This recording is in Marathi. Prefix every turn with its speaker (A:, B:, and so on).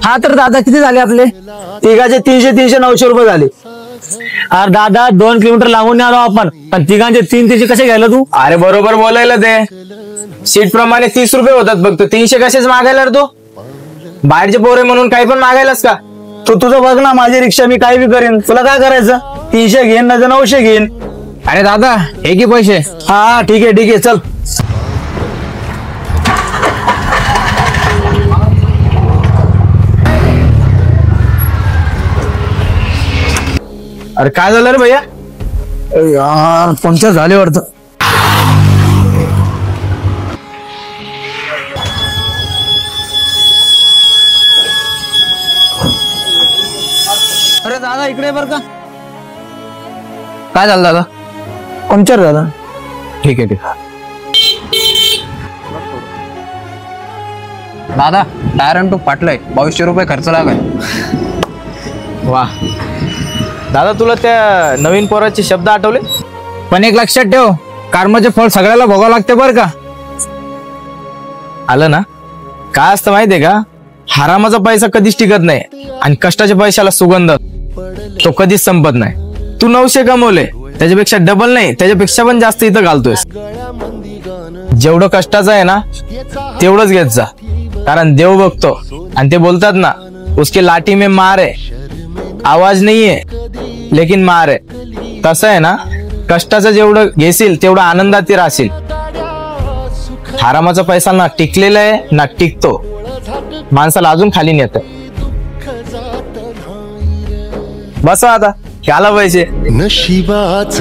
A: हा तर दादा किती झाले आपले?
B: तिघाचे 300 900 रुपये झाले.
A: अरे दादा 2 किलोमीटर लांबून आलो आपण, पण तिघांचे 300 कसे घ्यायला तू?
C: अरे बरोबर बोलायला ते सीट प्रमाणे 30 रुपये होतात फक्त. 300 कसेच मागायला रे तू? बाहेरचे पोरे म्हणून काही पण मागायलास का?
B: तू तुझं बघ ना, माझी रिक्षा मी काही बी करेन, तुला काय करायचं? 300 घेईन ना 900 घेईन.
C: अरे दादा हे की पैसे.
B: हा ठीक आहे चल.
C: अरे काय झालं रे भैया?
B: यार पंक्चर झाले वाटतं.
A: अरे दादा इकडे बर का.
C: काय झालं दादा?
B: पंक्चर झालं.
C: ठीक आहे दादा टायर आणि टूब फाटलंय, 2200 रुपये खर्च लागेल. वा दादा तुला त्या नवीन पोराचे शब्द आठवले?
A: पण एक लक्षात ठेव, कर्माचे फळ सगळ्याला भोगावं लागते बर का.
C: आलं ना? काय असतं माहितीये का, हरामाचा पैसा कधीच टिकत नाही आणि कष्टाच्या पैशाला सुगंध तो कधीच संपत नाही. तू 900 कमवले, त्याच्यापेक्षा डबल नाही त्याच्यापेक्षा पण जास्त इथं घालतोयस. जेवढं कष्टाचं आहे ना तेवढंच घेत जा, कारण देव बघतो. आणि ते बोलतात ना, उसके लाठी में मार है, आवाज नाही आहे लेकिन मार आहे. तसं आहे ना, कष्टाचं जेवढं घेशील तेवढं आनंदात राहशील. हरामाचा पैसा ना टिकलेला आहे ना टिकतो, माणसाला अजून खाली नेत. बस आता घाला पैसे.
D: नशिबाच